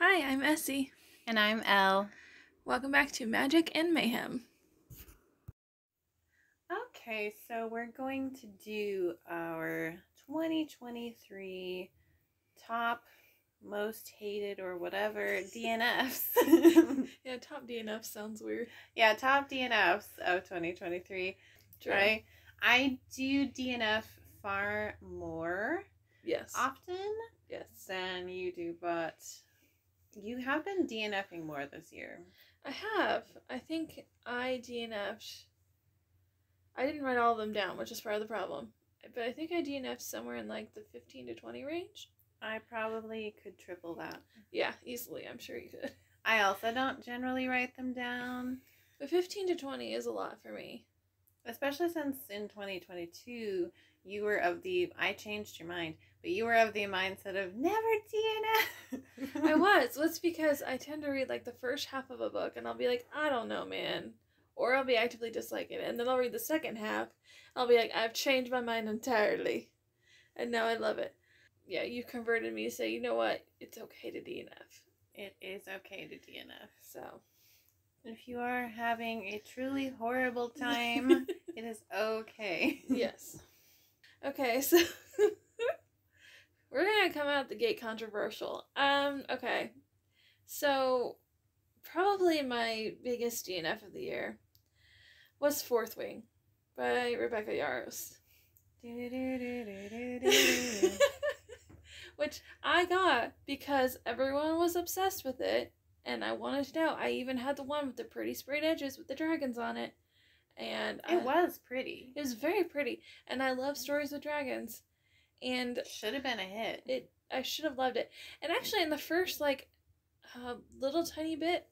Hi, I'm Essie. And I'm Elle. Welcome back to Magic and Mayhem. Okay, so we're going to do our 2023 top most hated or whatever DNFs. Yeah, top DNF sounds weird. Yeah, top DNFs of 2023. True. Right? I do DNF far more Yes. often Yes. than you do, but you have been DNFing more this year. I have. I think I DNF'd. I didn't write all of them down, which is part of the problem. But I think I DNF'd somewhere in like the 15 to 20 range. I probably could triple that. Yeah, easily. I'm sure you could. I also don't generally write them down. But 15 to 20 is a lot for me. Especially since in 2022, you were of the, I changed your mind, but you were of the mindset of never DNF. I was. Well, it's because I tend to read like the first half of a book and I'll be like, I don't know, man. Or I'll be actively disliking it. And then I'll read the second half. I'll be like, I've changed my mind entirely. And now I love it. Yeah, you converted me to say, you know what? It's okay to DNF. It is okay to DNF. So, if you are having a truly horrible time, it is okay. Yes. Okay, so we're gonna come out the gate controversial. Okay. So, probably my biggest DNF of the year was Fourth Wing by Rebecca Yarros. Which I got because everyone was obsessed with it, and I wanted to know. I even had the one with the pretty sprayed edges with the dragons on it, and it was pretty. It was very pretty, and I love stories with dragons, and should have been a hit. I should have loved it, and actually in the first little tiny bit,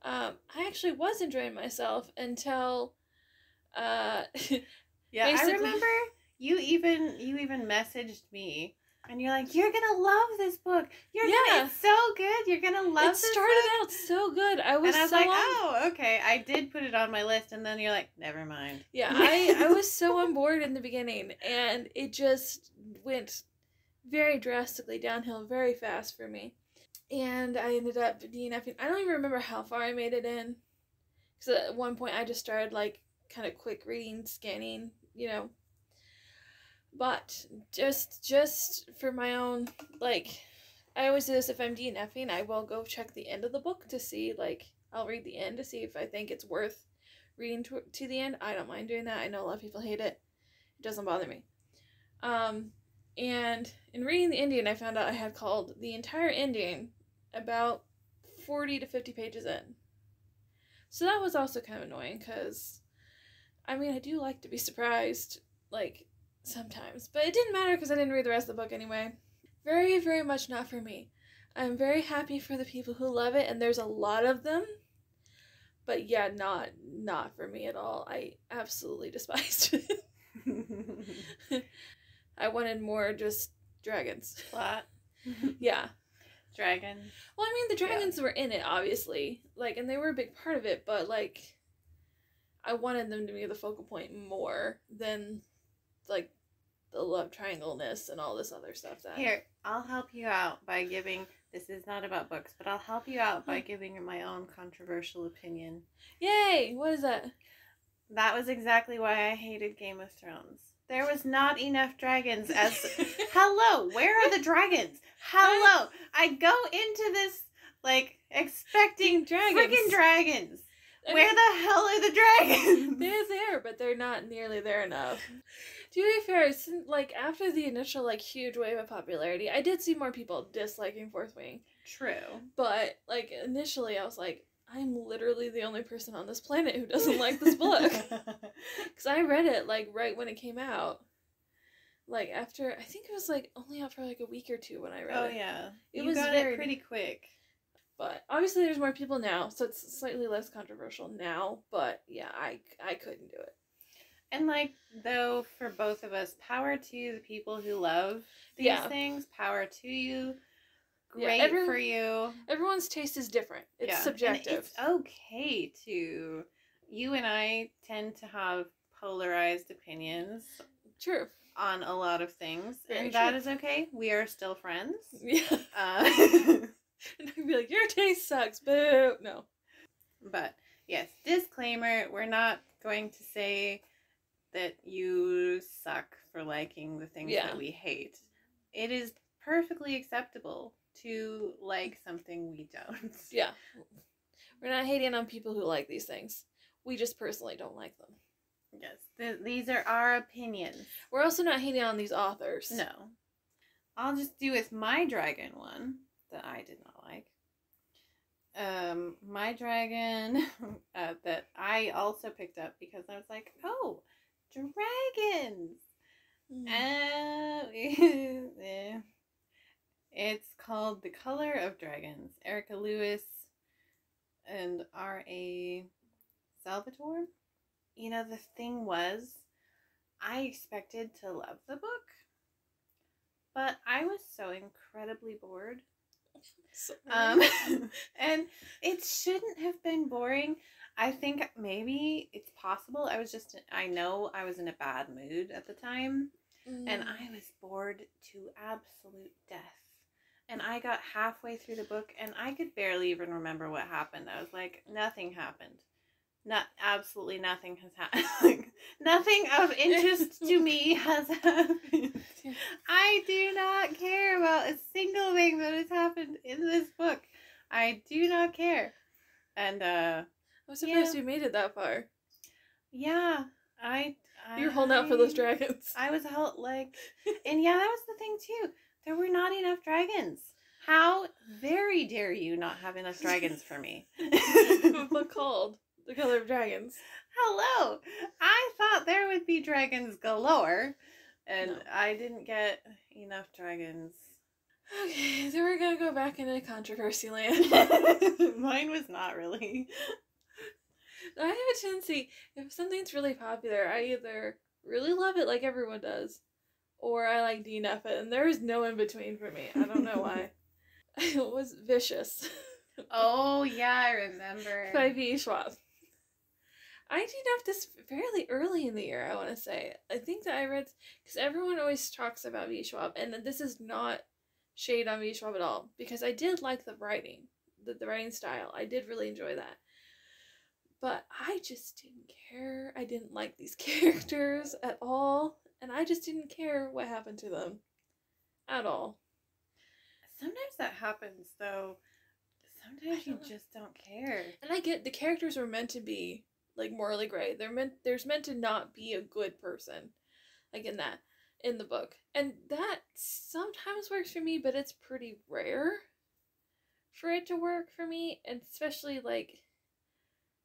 I actually was enjoying myself until yeah, I remember you even messaged me. And you're like, you're gonna love this book. It's so good. You're gonna love this book. It started out so good. I was like, oh, okay. I did put it on my list, and then you're like, never mind. Yeah, I was so on board in the beginning, and it just went very drastically downhill very fast for me. And I ended up DNFing. I don't even remember how far I made it in. Because at one point I just started, kind of quick reading, scanning, But just for my own, I always do this if I'm DNFing, I will go check the end of the book to see, I'll read the end to see if I think it's worth reading to the end. I don't mind doing that. I know a lot of people hate it. It doesn't bother me. And in reading the ending, I found out I had called the entire ending about 40 to 50 pages in. So that was also kind of annoying, because, I do like to be surprised, sometimes. But it didn't matter because I didn't read the rest of the book anyway. Very, very much not for me. I'm very happy for the people who love it, and there's a lot of them. But yeah, not for me at all. I absolutely despised it. I wanted more just dragons. Plot. Yeah. Dragons. Well, the dragons were in it, obviously. And they were a big part of it, but, I wanted them to be the focal point more than the love triangle-ness and all this other stuff. Here, I'll help you out by giving, this is not about books, but I'll help you out by giving my own controversial opinion. Yay! What is that? That was exactly why I hated Game of Thrones. There was not enough dragons as... Hello! Where are the dragons? Hello! I go into this, expecting freaking dragons. Where the hell are the dragons? They're there, but they're not nearly there enough. To be fair, after the initial, huge wave of popularity, I did see more people disliking Fourth Wing. True. But, initially I was like, I'm literally the only person on this planet who doesn't like this book. Because I read it, right when it came out. After, I think it was, only out for, a week or two when I read it. Oh, yeah. You got it pretty quick. But obviously there's more people now, so it's slightly less controversial now. But yeah, I couldn't do it. And though for both of us, power to the people who love these things. Power to you. Great for you. Everyone's taste is different. It's subjective. And it's okay to. You and I tend to have polarized opinions. True. On a lot of things, Very and true. That is okay. We are still friends. Yeah. Jay sucks. Boo. No. But yes, disclaimer, we're not going to say that you suck for liking the things that we hate. It is perfectly acceptable to like something we don't. Yeah. We're not hating on people who like these things. We just personally don't like them. Yes, these are our opinions. We're also not hating on these authors. No. I'll just do with my dragon one that I did not like. My dragon that I also picked up because I was like, oh, dragons. It's called The Color of Dragons. Erica Lewis and R.A. Salvatore. You know, the thing was, I expected to love the book, but I was so incredibly bored. And it shouldn't have been boring. I think maybe it's possible. I know I was in a bad mood at the time, and I was bored to absolute death. And I got halfway through the book, and I could barely even remember what happened. I was like, nothing happened. Absolutely nothing has happened. Nothing of interest to me has happened. I do not care about a single thing that has happened in this book. I do not care. And I was surprised you made it that far. Yeah, You're holding out for those dragons. I was held and yeah, that was the thing too. There were not enough dragons. How very dare you not have enough dragons for me? Book called The Color of Dragons. Hello! I thought there would be dragons galore, and no. I didn't get enough dragons. Okay, so we're gonna go back into controversy land. Mine was not really. I have a tendency, if something's really popular, I either really love it like everyone does, or I like DNF it, and there is no in between for me. I don't know why. It was Vicious. Oh, yeah, I remember. By V. Schwab. I DNF'd this fairly early in the year, I want to say. I think that I read, because everyone always talks about V. Schwab, and this is not shade on V. Schwab at all, because I did like the writing, the writing style. I did really enjoy that. But I just didn't care. I didn't like these characters at all, and I just didn't care what happened to them at all. Sometimes that happens, though. Sometimes you just don't care. And I get the characters were meant to be like morally gray. There's meant to not be a good person, like in the book, and that sometimes works for me, but it's pretty rare for it to work for me, and especially like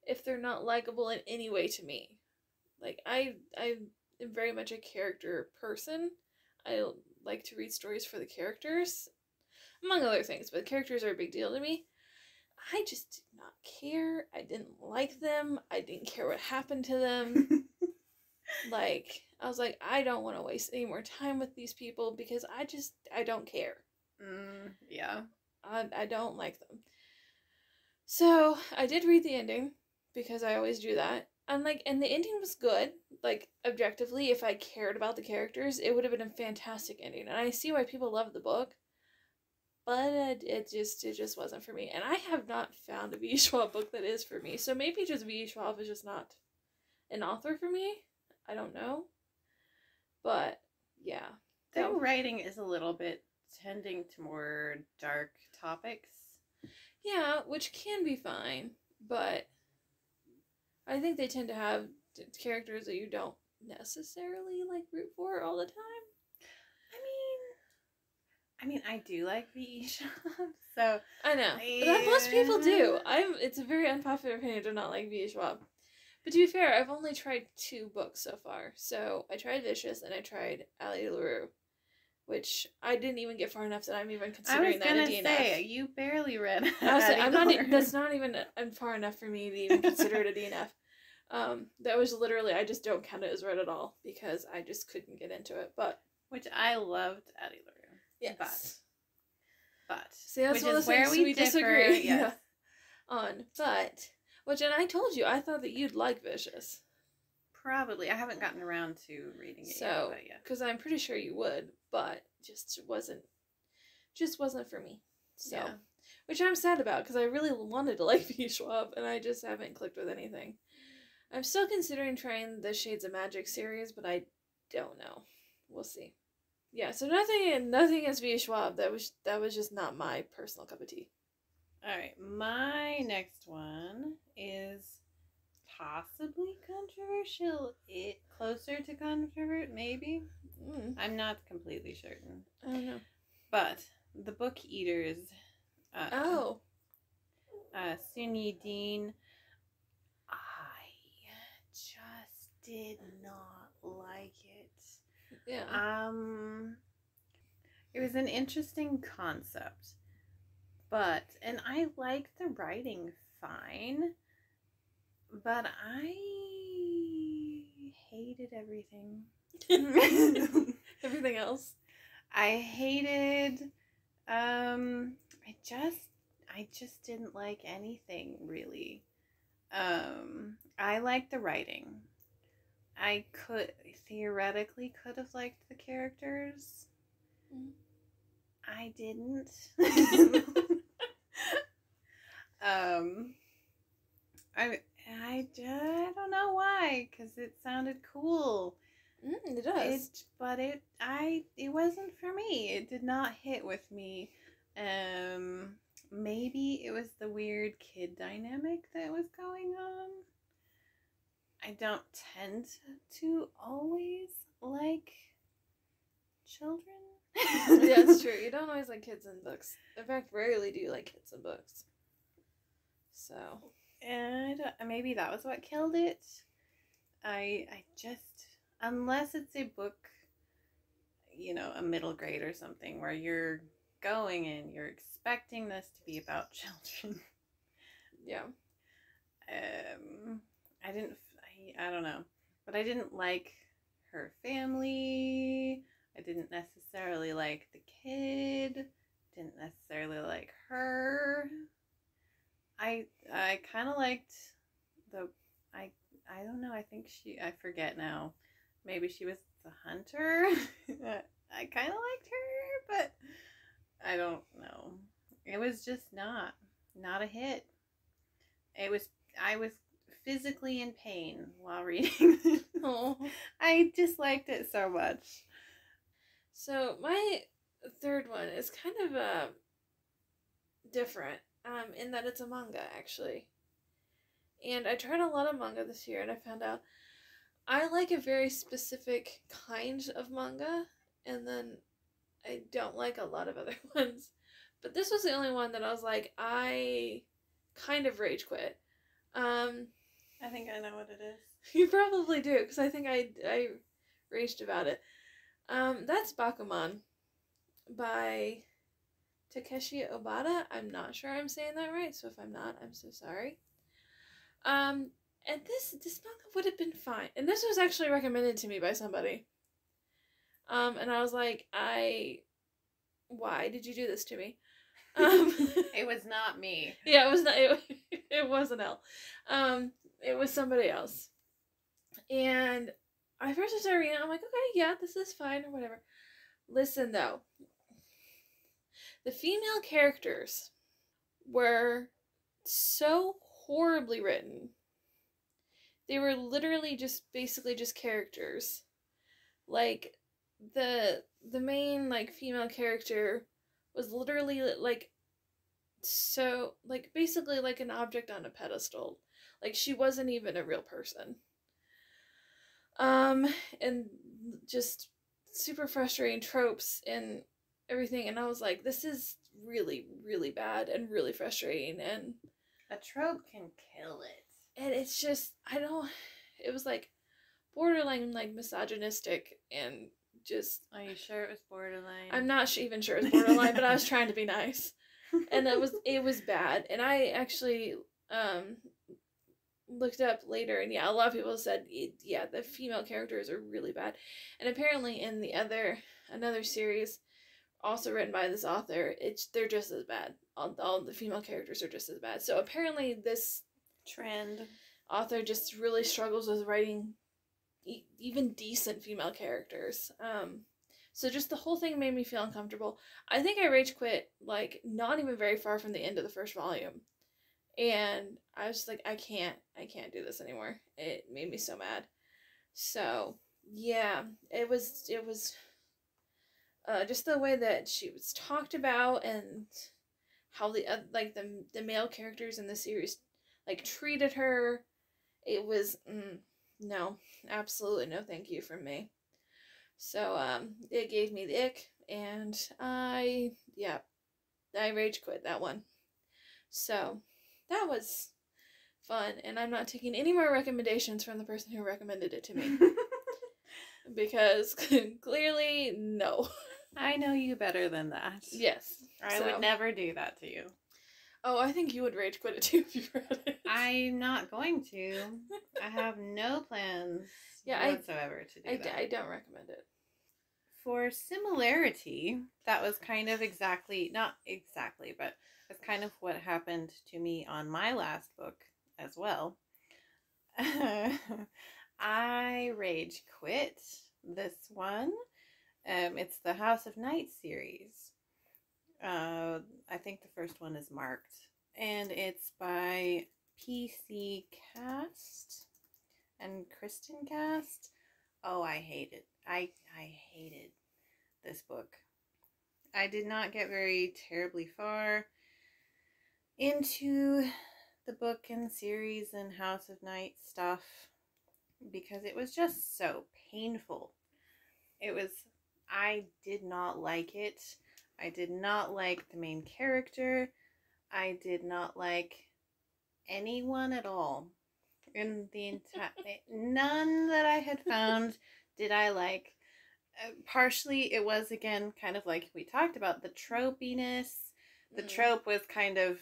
if they're not likable in any way to me. Like I am very much a character person. I like to read stories for the characters, among other things, but characters are a big deal to me. I just did not care. I didn't like them. I didn't care what happened to them. Like, I was like, I don't want to waste any more time with these people because I don't care. Yeah. I don't like them. So, I did read the ending because I always do that. And the ending was good. Like, objectively, if I cared about the characters, it would have been a fantastic ending. And I see why people love the book. But it just wasn't for me. And I have not found a V. Schwab book that is for me. So maybe just V. Schwab is just not an author for me. I don't know. But, yeah. Their writing is a little bit tending to more dark topics. Yeah, which can be fine. But I think they tend to have characters that you don't necessarily, root for all the time. I mean, I do like V. Schwab, so... I know. But most people do. It's a very unpopular opinion to not like V. Schwab. But to be fair, I've only tried 2 books so far. So, I tried Vicious and I tried Ali LaRue, which I didn't even get far enough that I'm even considering that a DNF. I was going to say, you barely read that's not even far enough for me to even consider it a DNF. That was literally, I just don't count it as read at all, because I just couldn't get into it, but... Which I loved Ali LaRue. Yes. But see, that's one of the things we disagree on. But, and I told you, I thought that you'd like Vicious. Probably. I haven't gotten around to reading it yet. Because I'm pretty sure you would, but just wasn't for me. So, which I'm sad about because I really wanted to like V. Schwab, and I just haven't clicked with anything. I'm still considering trying the Shades of Magic series, but I don't know. We'll see. Yeah, so nothing as V. Schwab. That was just not my personal cup of tea. All right, my next one is possibly controversial. Closer to controversial, maybe. I'm not completely certain. I don't know. But the Book Eaters. Sunyi Dean. I just did not like it. Yeah. It was an interesting concept, and I liked the writing fine, but I hated everything. Everything else. I hated. I just didn't like anything really. I liked the writing. I theoretically could have liked the characters. I didn't. I don't know why, because it sounded cool. It does. It wasn't for me. It did not hit with me. Maybe it was the weird kid dynamic that was going on. I don't tend to always like children. Yeah, it's true. You don't always like kids in books. In fact, rarely do you like kids in books. So. And maybe that was what killed it. I just, unless it's a book, a middle grade or something where you're going and you're expecting this to be about children. Yeah. I don't know, but I didn't like her family. I didn't necessarily like the kid. Didn't necessarily like her. I kind of liked I don't know. I think I forget now. Maybe she was the hunter. I kind of liked her, but I don't know. It was just not a hit. I was physically in pain while reading it. Oh. I disliked it so much. So my third one is kind of different in that it's a manga, actually. And I tried a lot of manga this year, and I found out I like a very specific kind of manga, and then I don't like a lot of other ones. But this was the only one that I was like, I kind of rage quit. I think I know what it is. You probably do, because I think I raged about it. That's Bakuman by Takeshi Obata. I'm not sure I'm saying that right, so if I'm not, I'm so sorry. And this manga would have been fine. And this was actually recommended to me by somebody. And I was like, why did you do this to me? It was not me. Yeah, it was not. It wasn't Elle. It was somebody else. And I first started reading it. I'm like, okay, yeah, this is fine or whatever. Listen though, the female characters were so horribly written. They were literally basically just characters. Like the main female character was literally basically an object on a pedestal. Like she wasn't even a real person. And just super frustrating tropes and everything, and I was like, this is really, really bad and really frustrating, and a trope can kill it. And it's just, it was borderline misogynistic and just... Are you sure it was borderline? I'm not even sure it was borderline, but I was trying to be nice. And it was bad. And I actually looked up later, and yeah, a lot of people said, yeah, the female characters are really bad. And apparently in another series, also written by this author, they're just as bad. All the female characters are just as bad. So apparently this trend author just really struggles with writing even decent female characters. So just the whole thing made me feel uncomfortable. I think I rage quit, like, not even very far from the end of the first volume. And I was like, I can't do this anymore. It made me so mad. So, yeah, it was just the way that she was talked about and how the male characters in the series like treated her. It was no, absolutely no thank you from me. So it gave me the ick, and I rage quit that one. So that was fun, and I'm not taking any more recommendations from the person who recommended it to me. Because clearly, no. I know you better than that. Yes. I would never do that to you. Oh, I think you would rage quit it too if you read it. I'm not going to. I have no plans whatsoever to do that. I don't recommend it. For similarity, that was kind of not exactly, but it's kind of what happened to me on my last book as well. I rage quit this one. It's the House of Night series. I think the first one is marked, and it's by PC Cast and Kristen Cast. Oh, I hate it. I hated this book. I did not get very terribly far into the book and series and House of Night stuff because it was just so painful. I did not like it. I did not like the main character. I did not like anyone at all. In the entire, none that I had found did I like. Partially, it was, again, kind of like we talked about, the tropiness. The trope was kind of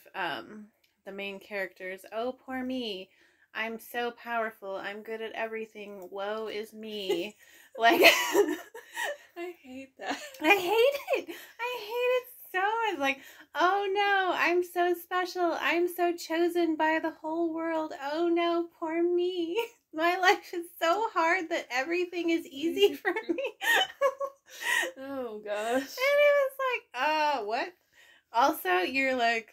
the main characters. Oh, poor me. I'm so powerful. I'm good at everything. Woe is me. Like, I hate that. I hate it. I hate it so much. Like, oh no, I'm so special. I'm so chosen by the whole world. Oh no, poor me. My life is so hard that everything is easy for me. Oh gosh. And it was like, what? Also, you're like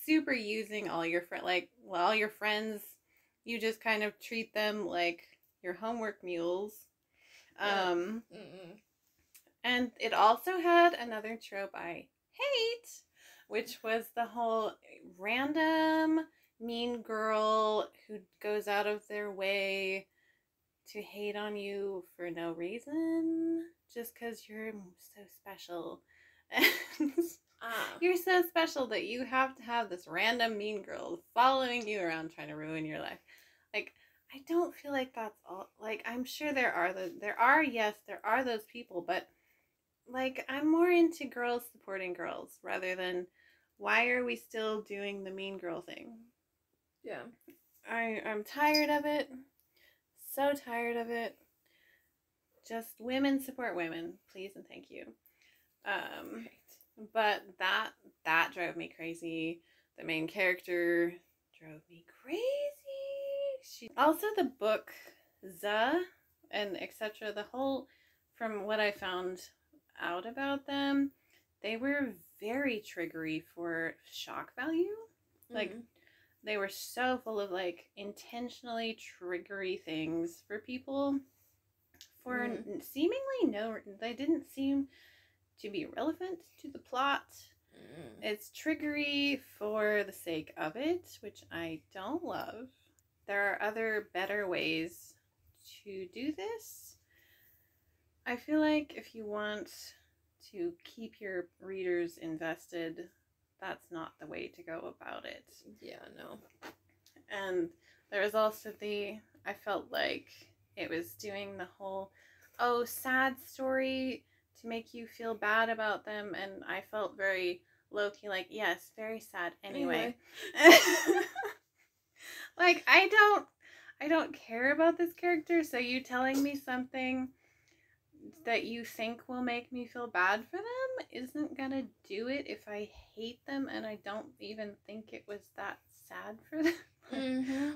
super using all your all your friends. You just kind of treat them like your homework mules. And it also had another trope I hate, which was the whole random mean girl who goes out of their way to hate on you for no reason, just because you're so special. You're so special that you have to have this random mean girl following you around trying to ruin your life. Like, I don't feel like that's all. Like, I'm sure there are those people, but like, I'm more into girls supporting girls rather than why are we still doing the mean girl thing? Yeah. I'm tired of it. So tired of it. Just women support women, please and thank you. Right. But that drove me crazy. The main character drove me crazy. Also, the book Z and etc. The whole, from what I found out about them, they were very triggery for shock value. Like, they were so full of like intentionally triggery things for people for seemingly no, they didn't seem to be relevant to the plot. It's triggery for the sake of it, which I don't love. There are other better ways to do this. I feel like if you want to keep your readers invested, that's not the way to go about it. Yeah, no. And there was also I felt like it was doing the whole, sad story to make you feel bad about them, and I felt very low-key like, yes, very sad anyway. Like, I don't care about this character, so you telling me something that you think will make me feel bad for them isn't gonna do it if I hate them and I don't even think it was that sad for them.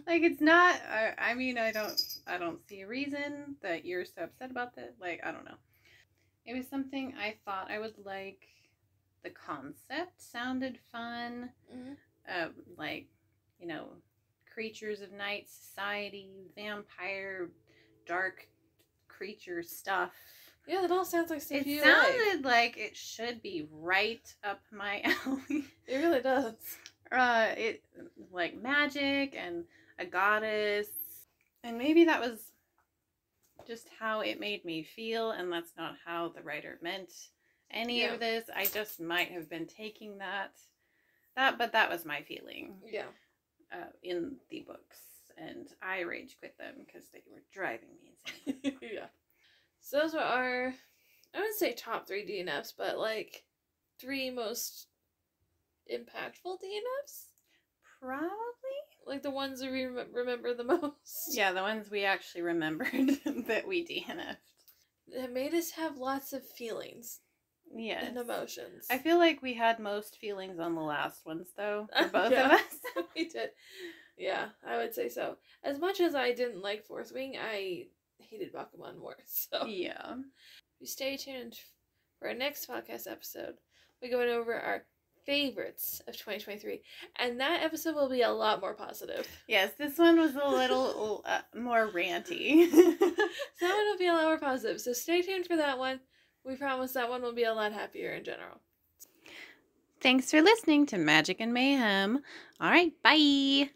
Like, it's not, I mean, I don't see a reason that you're so upset about that. Like, I don't know. It was something I thought I would like. The concept sounded fun. Mm-hmm. Like, you know, creatures of night, society, vampire, dark creature stuff. Yeah, that all sounds like stuff It you sounded like it should be right up my alley. It really does. It like magic and a goddess, and maybe that was just how it made me feel, and that's not how the writer meant any of this. I just might have been taking that, but that was my feeling. Yeah. In the books, and I rage quit them because they were driving me insane. Yeah. So those were our, I wouldn't say top 3 DNFs, but like 3 most impactful DNFs? Probably. Like the ones that we remember the most. Yeah, the ones we actually remembered that we DNF'd. It made us have lots of feelings. Yes. And emotions. I feel like we had most feelings on the last ones, though, for both of us. We did. Yeah, I would say so. As much as I didn't like Fourth Wing, I hated Bakuman more. So yeah. Stay tuned for our next podcast episode. We're going over our favorites of 2023, and that episode will be a lot more positive. Yes, this one was a little more ranty. So that one will be a lot more positive, so stay tuned for that one. We promise that one will be a lot happier in general. Thanks for listening to Magic and Mayhem. All right, bye.